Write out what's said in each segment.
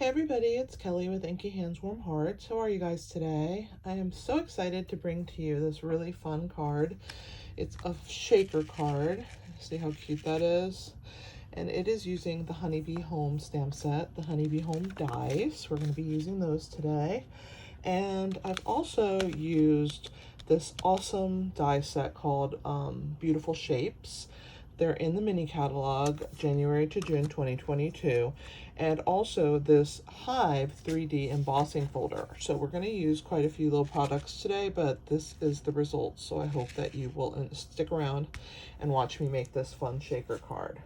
Hey everybody, it's Kelly with Inky Hands Warm Hearts. How are you guys today? I am so excited to bring to you this really fun card. It's a shaker card. See how cute that is? And it is using the Honeybee Home stamp set, the Honeybee Home dies. We're going to be using those today. And I've also used this awesome die set called Beautiful Shapes. They're in the mini catalog, January to June 2022. And also this Hive 3D embossing folder. So we're going to use quite a few little products today, but this is the result. So I hope that you will stick around and watch me make this fun shaker card.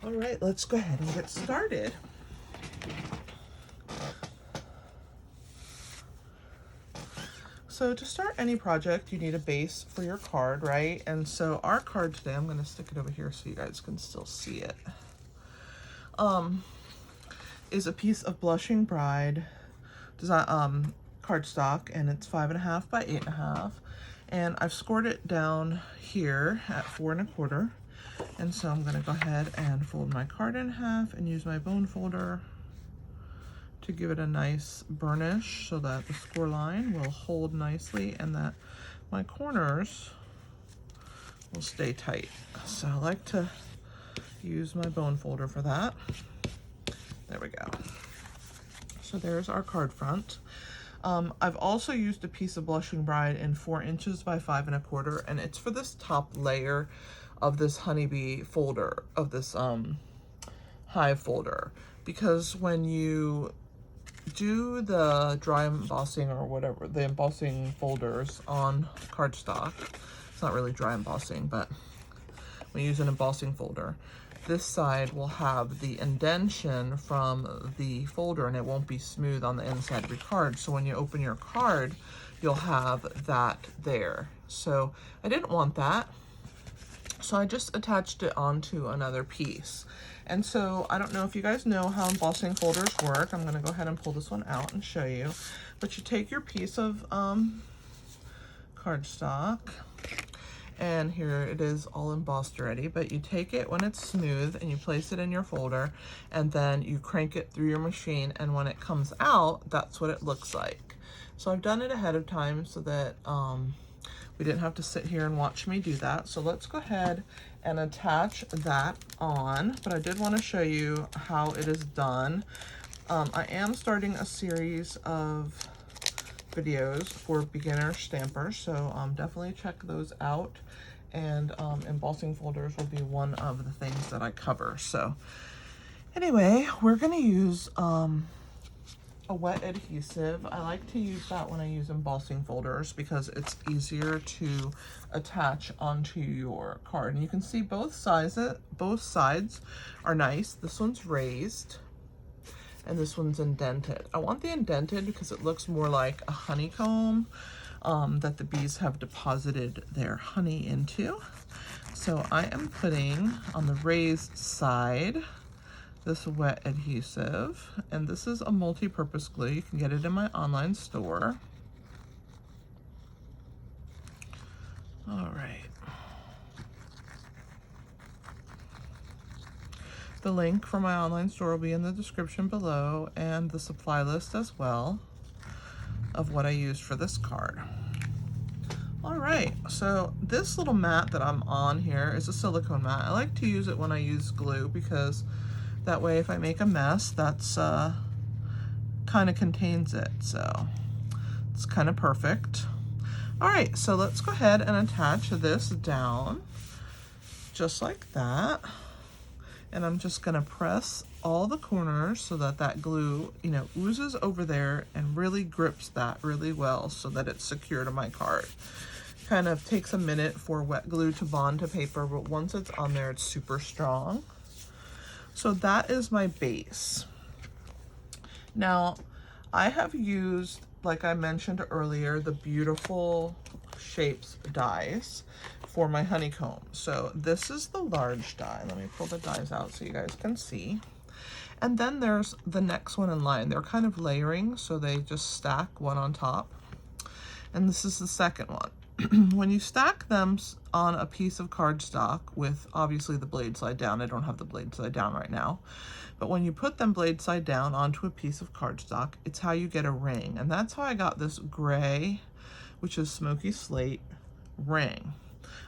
All right, let's go ahead and get started. So to start any project, you need a base for your card, right? And so our card today, I'm going to stick it over here so you guys can still see it, is a piece of Blushing Bride design, cardstock, and it's 5.5 by 8.5. And I've scored it down here at 4 1/4. And so I'm going to go ahead and fold my card in half and use my bone folder to give it a nice burnish so that the score line will hold nicely and that my corners will stay tight. So I like to use my bone folder for that. There we go. So there's our card front. I've also used a piece of Blushing Bride in 4 inches by 5 1/4, and it's for this top layer of this honeybee folder, of this hive folder, because when you do the dry embossing or whatever, the embossing folders on cardstock, it's not really dry embossing, but we use an embossing folder, this side will have the indentation from the folder and it won't be smooth on the inside of your card. So when you open your card, you'll have that there. So I didn't want that, so I just attached it onto another piece. And so I don't know if you guys know how embossing folders work. I'm going to go ahead and pull this one out and show you. But you take your piece of cardstock, and here it is all embossed already, but you take it when it's smooth and you place it in your folder, and then you crank it through your machine, and when it comes out, that's what it looks like. So I've done it ahead of time so that we didn't have to sit here and watch me do that. So let's go ahead and attach that on, but I did want to show you how it is done. I am starting a series of videos for beginner stampers, so definitely check those out, and embossing folders will be one of the things that I cover. So anyway, we're going to use a wet adhesive. I like to use that when I use embossing folders because it's easier to attach onto your card. And you can see both sides are nice. This one's raised and this one's indented. I want the indented because it looks more like a honeycomb that the bees have deposited their honey into. So I am putting on the raised side this wet adhesive, and this is a multi-purpose glue. You can get it in my online store. All right. The link for my online store will be in the description below, and the supply list as well of what I used for this card. All right, so this little mat that I'm on here is a silicone mat. I like to use it when I use glue because that way if I make a mess, that's kind of contains it. So it's kind of perfect. All right, so let's go ahead and attach this down just like that. And I'm just gonna press all the corners so that that glue, you know, oozes over there and really grips that really well so that it's secure to my card. Kind of takes a minute for wet glue to bond to paper, but once it's on there, it's super strong. So that is my base. Now, I have used, like I mentioned earlier, the Beautiful Shapes dies for my honeycomb. So this is the large die. Let me pull the dies out so you guys can see. And then there's the next one in line. They're kind of layering, so they just stack one on top. And this is the second one. when you stack them on a piece of cardstock with obviously the blade side down, I don't have the blade side down right now, but when you put them blade side down onto a piece of cardstock, it's how you get a ring. And that's how I got this gray, which is smoky slate ring.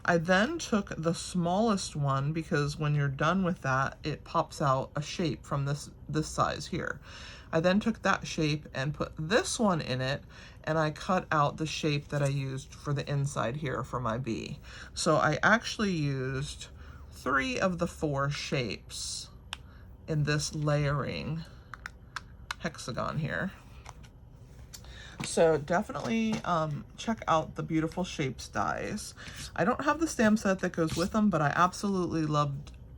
I then took the smallest one because when you're done with that, it pops out a shape from this size here. I then took that shape and put this one in it, and I cut out the shape that I used for the inside here for my bee. So I actually used 3 of the 4 shapes in this layering hexagon here. So definitely check out the beautiful shapes dies. I don't have the stamp set that goes with them, but I absolutely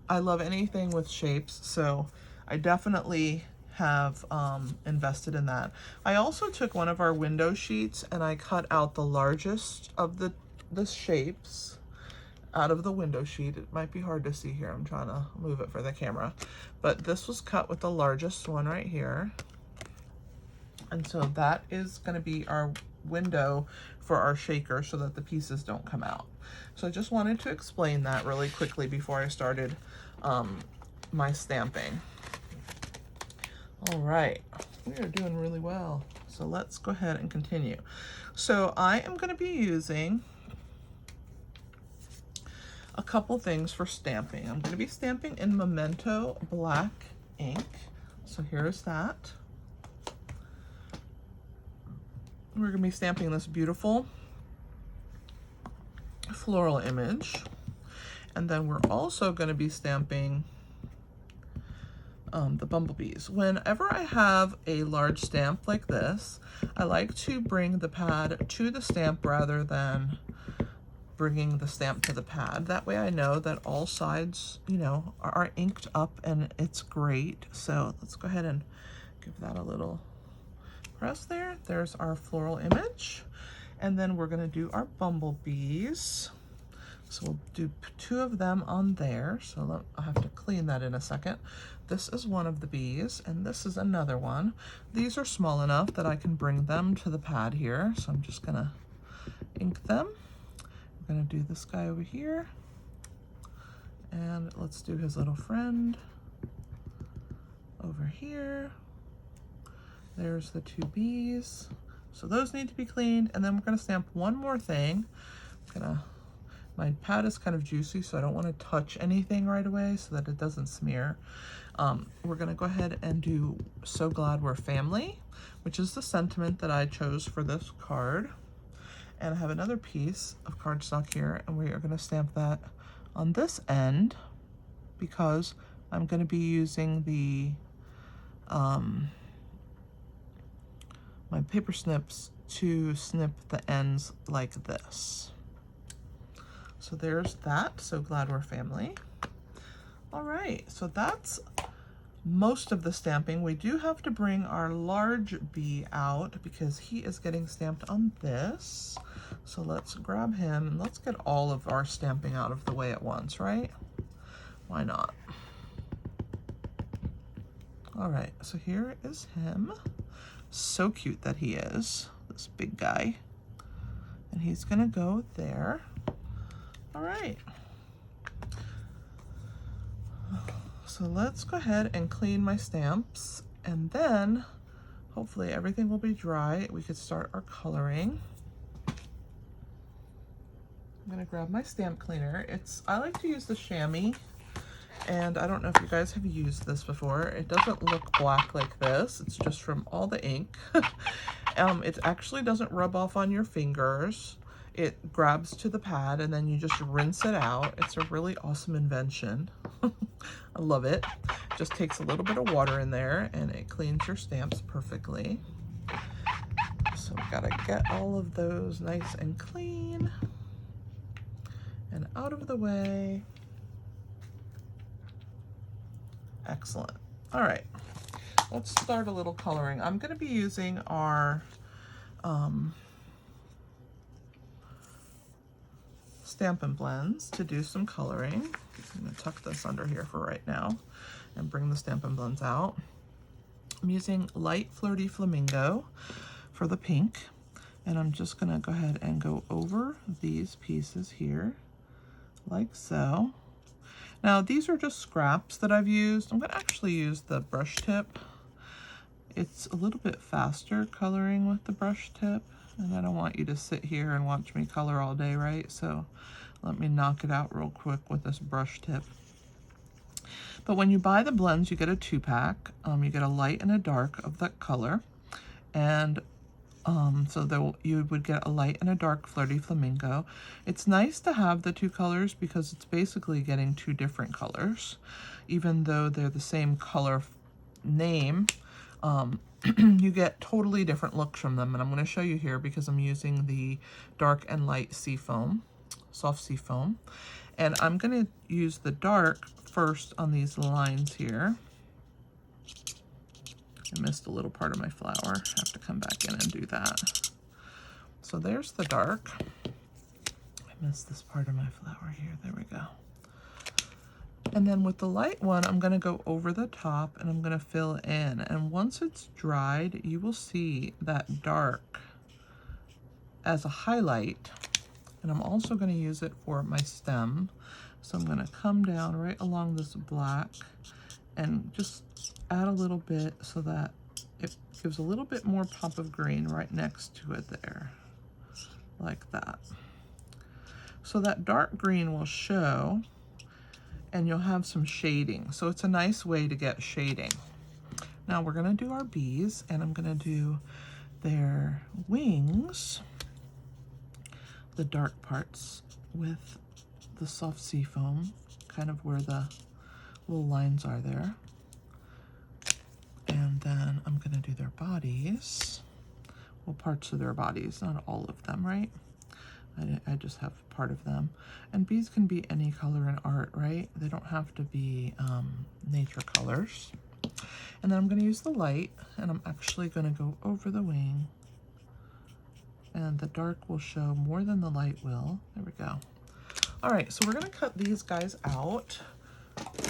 I love anything with shapes, so I definitely have invested in that. I also took one of our window sheets and I cut out the largest of the shapes out of the window sheet. It might be hard to see here. I'm trying to move it for the camera, but this was cut with the largest one right here. And so that is going to be our window for our shaker so that the pieces don't come out. So I just wanted to explain that really quickly before I started my stamping. All right, we are doing really well. So let's go ahead and continue. So I am going to be using a couple things for stamping. I'm going to be stamping in Memento black ink. So here's that. We're going to be stamping this beautiful floral image. And then we're also going to be stamping the bumblebees. Whenever I have a large stamp like this, I like to bring the pad to the stamp rather than bringing the stamp to the pad. That way I know that all sides, you know, are inked up and it's great. So let's go ahead and give that a little press there. There's our floral image. And then we're going to do our bumblebees. So we'll do 2 of them on there. So I'll have to clean that in a second. This is one of the bees, and this is another one. These are small enough that I can bring them to the pad here. So I'm just gonna ink them. I'm gonna do this guy over here. And let's do his little friend over here. There's the 2 bees. So those need to be cleaned. And then we're gonna stamp one more thing. My pad is kind of juicy, so I don't want to touch anything right away so that it doesn't smear. We're going to go ahead and do So Glad We're Family, which is the sentiment that I chose for this card. And I have another piece of cardstock here, and we are going to stamp that on this end because I'm going to be using the my paper snips to snip the ends like this. So there's that. So Glad We're Family. All right, so that's most of the stamping. We do have to bring our large bee out because he is getting stamped on this. So let's grab him and let's get all of our stamping out of the way at once, right? Why not? All right, so here is him. So cute that he is, this big guy. And he's gonna go there. All right, so let's go ahead and clean my stamps, and then hopefully everything will be dry. We could start our coloring. I'm gonna grab my stamp cleaner. I like to use the chamois, and I don't know if you guys have used this before. It doesn't look black like this. It's just from all the ink. It actually doesn't rub off on your fingers. It grabs to the pad and then you just rinse it out. It's a really awesome invention. I love it. Just takes a little bit of water in there and it cleans your stamps perfectly. So we gotta get all of those nice and clean and out of the way. Excellent. All right, let's start a little coloring. I'm gonna be using our Stampin' Blends to do some coloring. I'm going to tuck this under here for right now and bring the Stampin' Blends out. I'm using Light Flirty Flamingo for the pink, And I'm just gonna go ahead and go over these pieces here, like so. Now these are just scraps that I've used. I'm gonna actually use the brush tip. It's a little bit faster coloring with the brush tip, and I don't want you to sit here and watch me color all day, right? So let me knock it out real quick with this brush tip. But when you buy the blends, you get a 2-pack. You get a light and a dark of that color. And so you would get a light and a dark Flirty Flamingo. It's nice to have the 2 colors because it's basically getting 2 different colors. Even though they're the same color name, you get totally different looks from them. And I'm going to show you here because I'm using the dark and light sea foam, soft sea foam. And I'm going to use the dark first on these lines here. I missed a little part of my flower. I have to come back in and do that. So there's the dark. I missed this part of my flower here. There we go. And then with the light one, I'm going to go over the top and I'm going to fill in. And once it's dried, you will see that dark as a highlight. And I'm also going to use it for my stem. So I'm going to come down right along this black and just add a little bit so that it gives a little bit more pop of green right next to it there, like that. So that dark green will show and you'll have some shading. So it's a nice way to get shading. Now we're gonna do our bees, and I'm gonna do their wings, the dark parts, with the soft sea foam, kind of where the little lines are there. And then I'm gonna do their bodies. Well, parts of their bodies, not all of them, right? I just have part of them. And bees can be any color in art, right? They don't have to be nature colors. And then I'm gonna use the light, and I'm actually gonna go over the wing. And the dark will show more than the light will. There we go. All right, so we're gonna cut these guys out.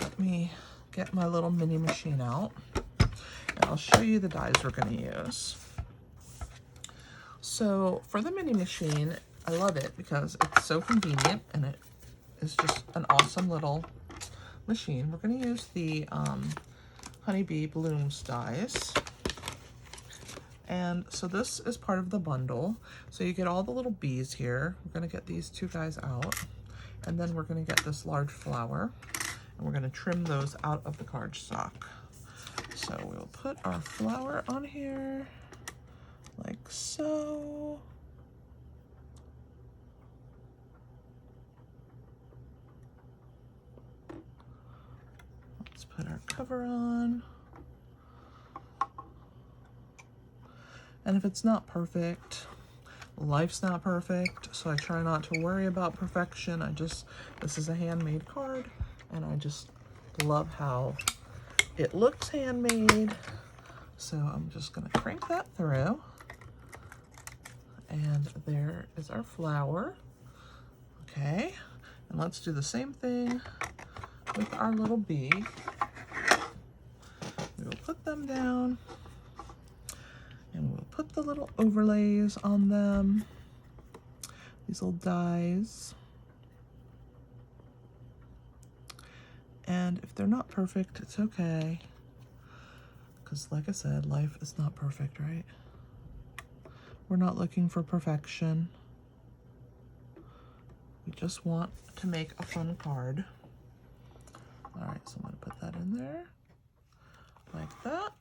Let me get my little mini machine out, and I'll show you the dies we're gonna use. So for the mini machine, I love it because it's so convenient and it is just an awesome little machine. We're going to use the Honeybee Blooms dies. And so this is part of the bundle. So you get all the little bees here. We're going to get these 2 guys out. And then we're going to get this large flower. And we're going to trim those out of the cardstock. So we'll put our flower on here like so. Put our cover on. And if it's not perfect, life's not perfect, so I try not to worry about perfection. This is a handmade card, and I just love how it looks handmade. So I'm just gonna crank that through. And there is our flower. Okay, and let's do the same thing with our little bee. We'll put them down, and we'll put the little overlays on them, these little dies. And if they're not perfect, it's okay, because like I said, life is not perfect, right? We're not looking for perfection. We just want to make a fun card. All right, so I'm gonna put that in there like that.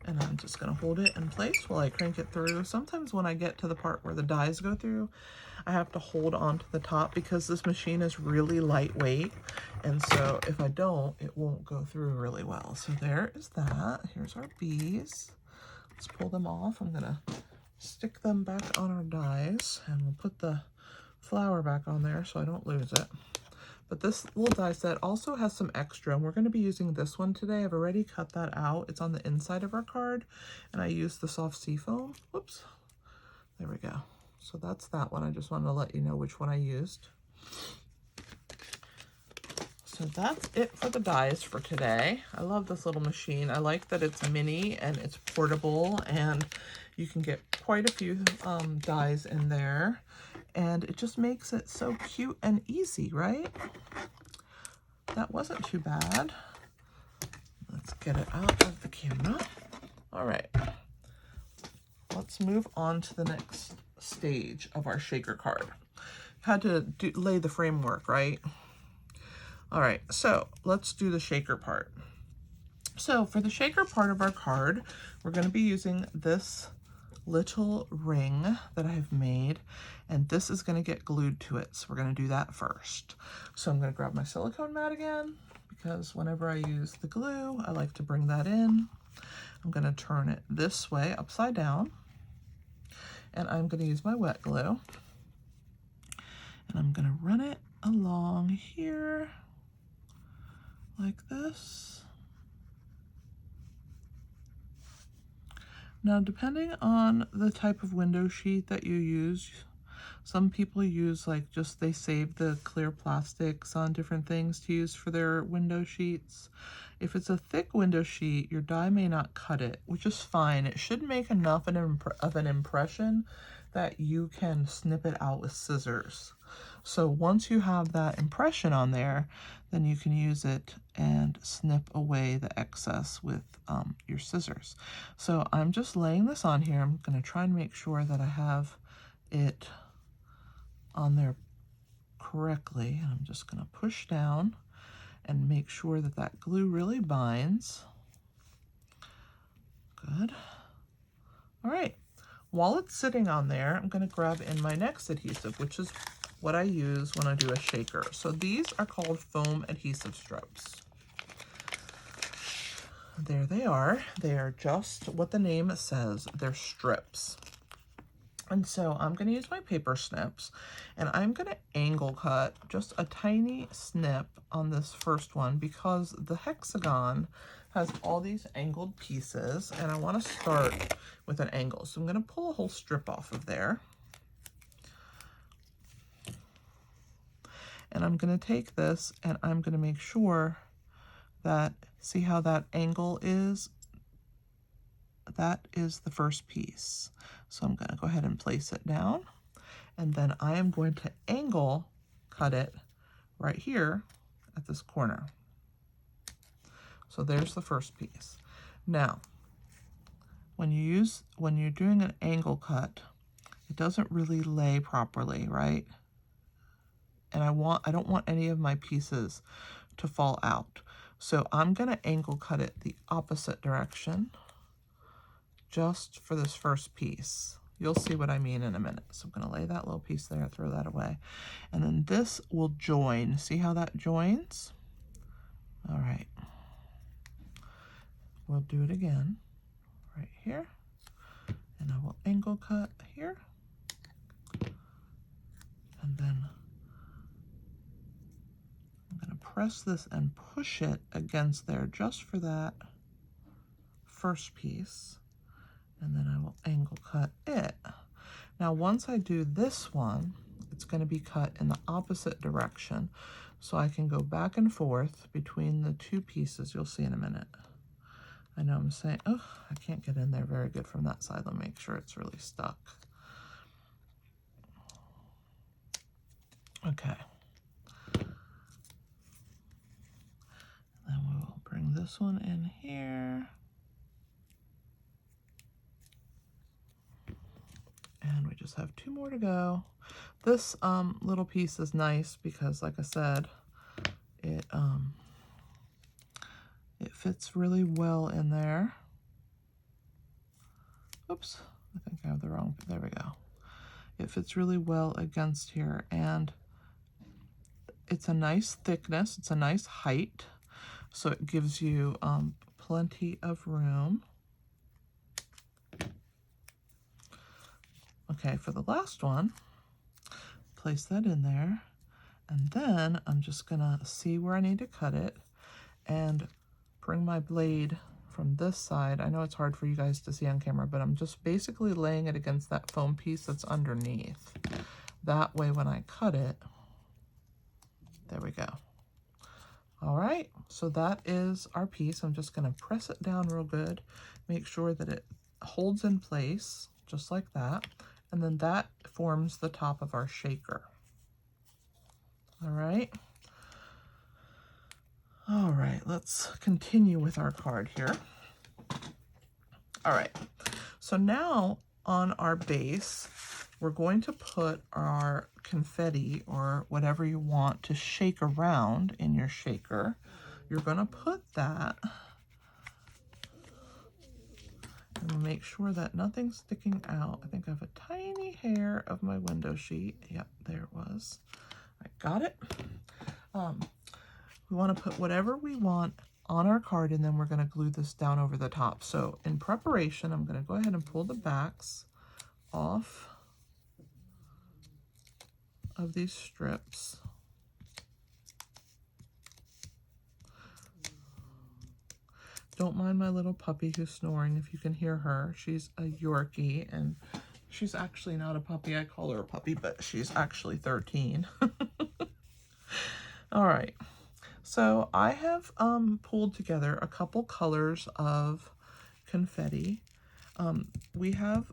And I'm just gonna hold it in place while I crank it through. Sometimes when I get to the part where the dies go through, I have to hold on to the top because this machine is really lightweight. And so if I don't, it won't go through really well. So there is that. Here's our bees. Let's pull them off. I'm gonna stick them back on our dies, and we'll put the flower back on there so I don't lose it. But this little die set also has some extra, and we're going to be using this one today. I've already cut that out. It's on the inside of our card, and I used the soft sea foam. Whoops. There we go. So that's that one. I just wanted to let you know which one I used. So So that's it for the dies for today. I love this little machine. I like that it's mini and it's portable, and you can get quite a few dies in there. And it just makes it so cute and easy, right? That wasn't too bad. Let's get it out of the camera. All right. Let's move on to the next stage of our shaker card. Had to lay the framework, right? All right, so let's do the shaker part. So for the shaker part of our card, we're going to be using this little ring that I've made, and this is going to get glued to it. So we're going to do that first. So I'm going to grab my silicone mat again, because whenever I use the glue, I like to bring that in. I'm going to turn it this way, upside down, and I'm going to use my wet glue, and I'm going to run it along here like this. Now, depending on the type of window sheet that you use, some people use like just they save the clear plastics on different things to use for their window sheets. If it's a thick window sheet, your die may not cut it, which is fine. It should make enough of an impression that you can snip it out with scissors. So once you have that impression on there, then you can use it and snip away the excess with your scissors. So I'm just laying this on here. I'm going to try and make sure that I have it on there correctly. I'm just going to push down and make sure that that glue really binds. Good. All right. While it's sitting on there, I'm going to grab in my next adhesive, which is what I use when I do a shaker. So these are called foam adhesive strips. There they are. They are just what the name says. They're strips. And so I'm going to use my paper snips, and I'm going to angle cut just a tiny snip on this first one, because the hexagon has all these angled pieces, and I want to start with an angle. So I'm going to pull a whole strip off of there. And I'm going to take this and I'm going to make sure that, see how that angle is? That is the first piece. So I'm going to go ahead and place it down, and then I am going to angle cut it right here at this corner. So there's the first piece. Now, when you're doing an angle cut, it doesn't really lay properly, right? And I don't want any of my pieces to fall out. So I'm going to angle cut it the opposite direction just for this first piece. You'll see what I mean in a minute. So I'm going to lay that little piece there, throw that away. And then this will join. See how that joins? All right. We'll do it again right here. And I will angle cut here. And then I'm going to press this and push it against there just for that first piece. And then I will angle cut it. Now, once I do this one, it's going to be cut in the opposite direction. So I can go back and forth between the two pieces. You'll see in a minute. I know I'm saying, oh, I can't get in there very good from that side. Let me make sure it's really stuck. Okay. Then we will bring this one in here. And we just have two more to go. This little piece is nice because, like I said, it fits really well in there. Oops, I think I have the wrong, there we go. It fits really well against here, and it's a nice thickness, it's a nice height, so it gives you plenty of room. Okay, for the last one, place that in there, and then I'm just gonna see where I need to cut it and bring my blade from this side. I know it's hard for you guys to see on camera, but I'm just basically laying it against that foam piece that's underneath. That way when I cut it, there we go. All right, so that is our piece. I'm just gonna press it down real good, make sure that it holds in place, just like that. And then that forms the top of our shaker. All right. All right, let's continue with our card here. All right, so now on our base, we're going to put our confetti or whatever you want to shake around in your shaker. You're going to put that and make sure that nothing's sticking out. I think I have a tiny hair of my window sheet. Yep, there it was. I got it. We want to put whatever we want on our card, and then we're going to glue this down over the top. So in preparation, I'm going to go ahead and pull the backs off of these strips. Don't mind my little puppy who's snoring if you can hear her. She's a Yorkie, and she's actually not a puppy. I call her a puppy, but she's actually 13. All right. So I have pulled together a couple colors of confetti. We have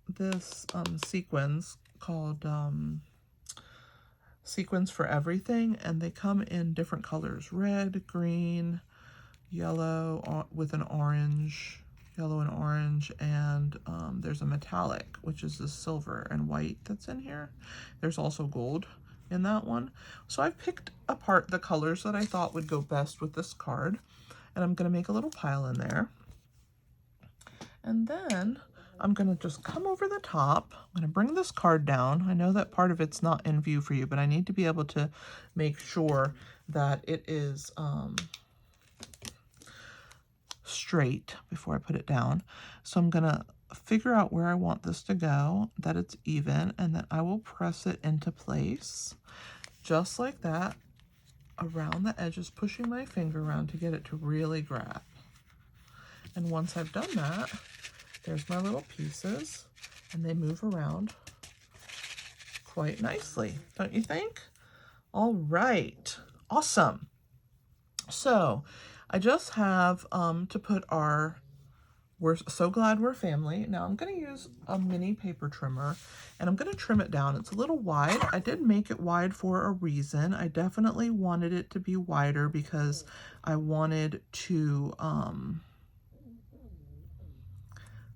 this sequins called Sequins for Everything, and they come in different colors: red, green, yellow with an orange, yellow and orange, and there's a metallic, which is the silver and white that's in here. There's also gold in that one. So I've picked apart the colors that I thought would go best with this card, and I'm going to make a little pile in there. And then I'm going to just come over the top. I'm going to bring this card down. I know that part of it's not in view for you, but I need to be able to make sure that it is straight before I put it down. So I'm going to figure out where I want this to go, that it's even, and then I will press it into place just like that around the edges, pushing my finger around to get it to really grab. And once I've done that, there's my little pieces, and they move around quite nicely, don't you think? All right, awesome. So I just have to put our We're So Glad We're Family. Now I'm going to use a mini paper trimmer, and I'm going to trim it down. It's a little wide. I did make it wide for a reason. I definitely wanted it to be wider because I wanted to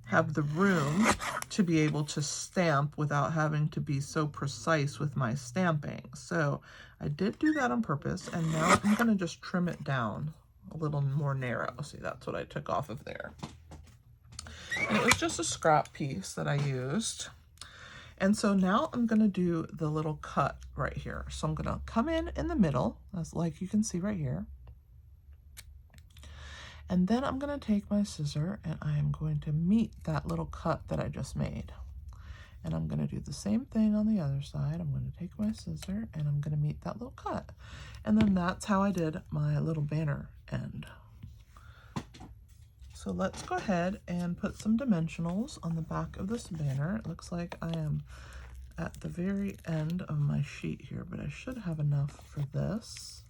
have the room to be able to stamp without having to be so precise with my stamping. So I did do that on purpose, and now I'm going to just trim it down a little more narrow. See, that's what I took off of there. And it was just a scrap piece that I used. And so now I'm going to do the little cut right here. So I'm going to come in the middle, as like you can see right here. And then I'm going to take my scissor and I am going to meet that little cut that I just made. And I'm going to do the same thing on the other side. I'm going to take my scissor and I'm going to meet that little cut. And then that's how I did my little banner end. So let's go ahead and put some dimensionals on the back of this banner. It looks like I am at the very end of my sheet here, but I should have enough for this.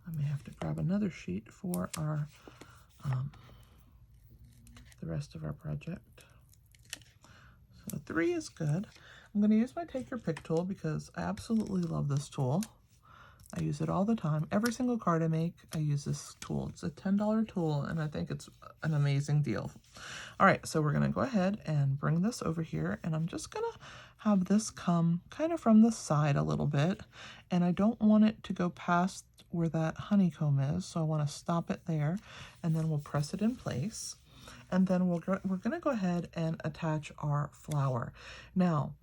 I may have to grab another sheet for our the rest of our project. So 3 is good. I'm going to use my Take Your Pick tool because I absolutely love this tool. I use it all the time. Every single card I make, I use this tool. It's a $10 tool, and I think it's an amazing deal. All right, so we're going to go ahead and bring this over here, and I'm just going to have this come kind of from the side a little bit, and I don't want it to go past where that honeycomb is, so I want to stop it there, and then we'll press it in place, and then we're going to go ahead and attach our flower. Now,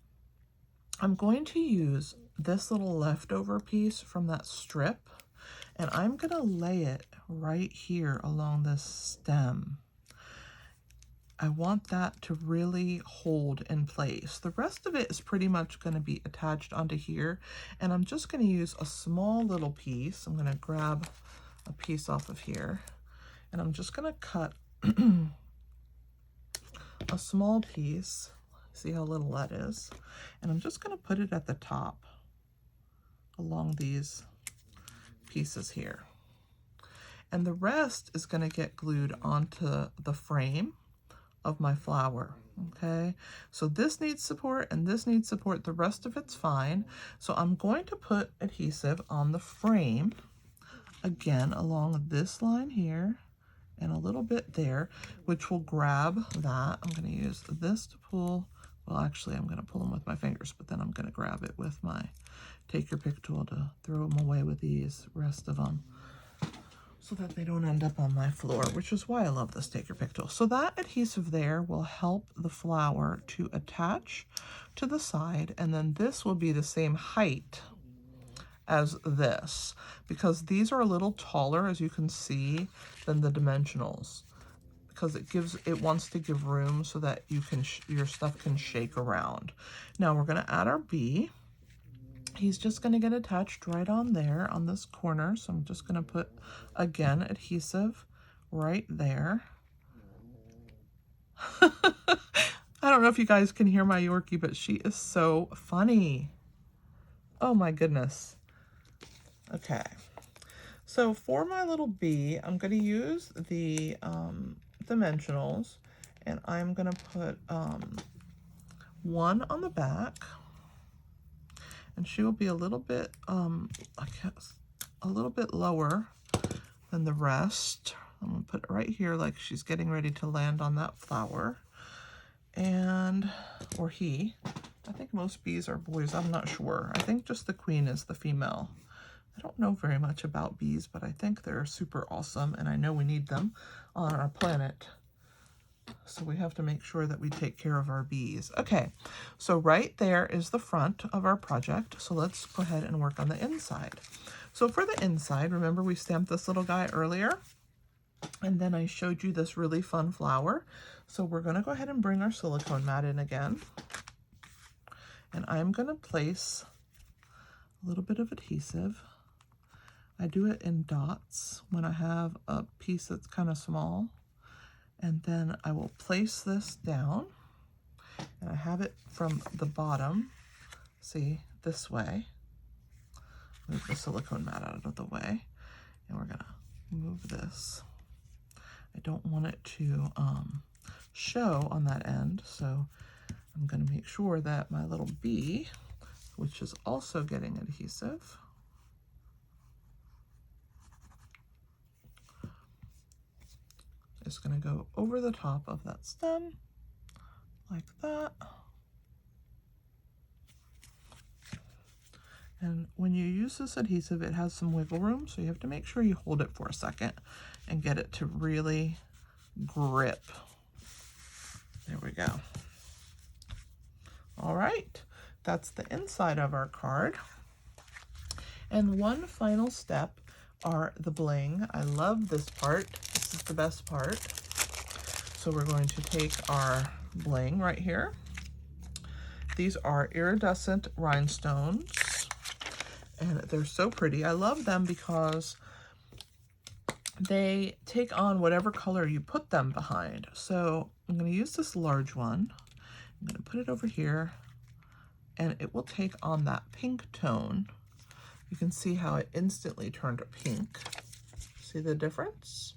I'm going to use this little leftover piece from that strip, and I'm going to lay it right here along this stem. I want that to really hold in place. The rest of it is pretty much going to be attached onto here, and I'm just going to use a small little piece. I'm going to grab a piece off of here, and I'm just going to cut a small piece. See how little that is? And I'm just going to put it at the top. along these pieces here. And the rest is going to get glued onto the frame of my flower. Okay, so this needs support and this needs support. The rest of it's fine. So I'm going to put adhesive on the frame again along this line here and a little bit there, which will grab that. I'm going to use this to pull. Well, actually, I'm going to pull them with my fingers, but then I'm going to grab it with my take your pick tool to throw them away with these rest of them, so that they don't end up on my floor, which is why I love this take your pick tool. So that adhesive there will help the flower to attach to the side, and then this will be the same height as this, because these are a little taller, as you can see, than the dimensionals, because it wants to give room so that your stuff can shake around. Now we're gonna add our bee. He's just going to get attached right on there on this corner. So I'm just going to put, again, adhesive right there. I don't know if you guys can hear my Yorkie, but she is so funny. Oh my goodness. Okay. So for my little bee, I'm going to use the dimensionals, and I'm going to put one on the back. And she will be a little bit, I guess, a little bit lower than the rest. I'm gonna put it right here like she's getting ready to land on that flower. And, or he. I think most bees are boys, I'm not sure. I think just the queen is the female. I don't know very much about bees, but I think they're super awesome, and I know we need them on our planet. So we have to make sure that we take care of our bees. Okay, so right there is the front of our project. So let's go ahead and work on the inside. So for the inside, remember we stamped this little guy earlier, and then I showed you this really fun flower. So we're going to go ahead and bring our silicone mat in again. And I'm going to place a little bit of adhesive. I do it in dots when I have a piece that's kind of small. And then I will place this down, and I have it from the bottom, see, this way. Move the silicone mat out of the way, and we're gonna move this. I don't want it to show on that end, so I'm gonna make sure that my little bee, which is also getting adhesive, is going to go over the top of that stem like that. And when you use this adhesive, it has some wiggle room, so you have to make sure you hold it for a second and get it to really grip. There we go. All right, that's the inside of our card. And one final step are the bling. I love this part. This is the best part. So we're going to take our bling right here. These are Iridescent Rhinestones, and they're so pretty. I love them because they take on whatever color you put them behind. So I'm going to use this large one. I'm going to put it over here, and it will take on that pink tone. You can see how it instantly turned pink. See the difference?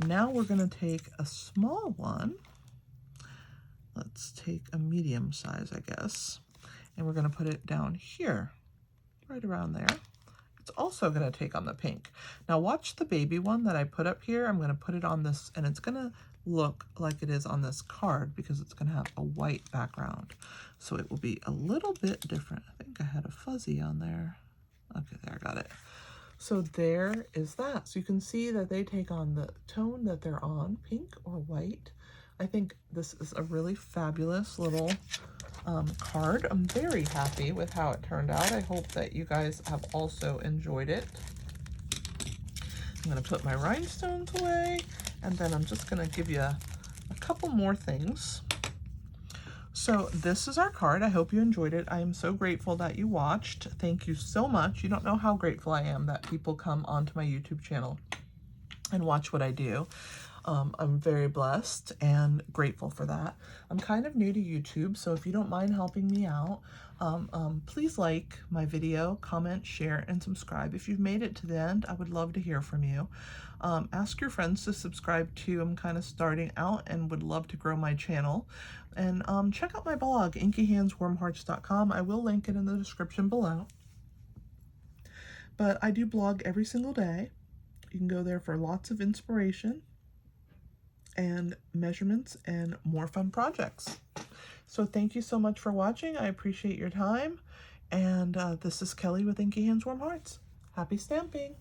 Now we're going to take a small one. Let's take a medium size, I guess. And we're going to put it down here, right around there. It's also going to take on the pink. Now watch the baby one that I put up here. I'm going to put it on this, and it's going to look like it is on this card because it's going to have a white background. So it will be a little bit different. I think I had a fuzzy on there. Okay, there, I got it. So there is that. So you can see that they take on the tone that they're on, pink or white. I think this is a really fabulous little card. I'm very happy with how it turned out. I hope that you guys have also enjoyed it. I'm going to put my rhinestones away, and then I'm just going to give you a couple more things. So this is our card. I hope you enjoyed it. I am so grateful that you watched. Thank you so much. You don't know how grateful I am that people come onto my YouTube channel and watch what I do. I'm very blessed and grateful for that. I'm kind of new to YouTube, so if you don't mind helping me out, please like my video, comment, share, and subscribe. If you've made it to the end, I would love to hear from you. Ask your friends to subscribe too. I'm kind of starting out and would love to grow my channel. And check out my blog, inkyhandswarmhearts.com. I will link it in the description below. But I do blog every single day. You can go there for lots of inspiration and measurements and more fun projects. So thank you so much for watching. I appreciate your time. And this is Kelly with Inky Hands Warm Hearts. Happy stamping!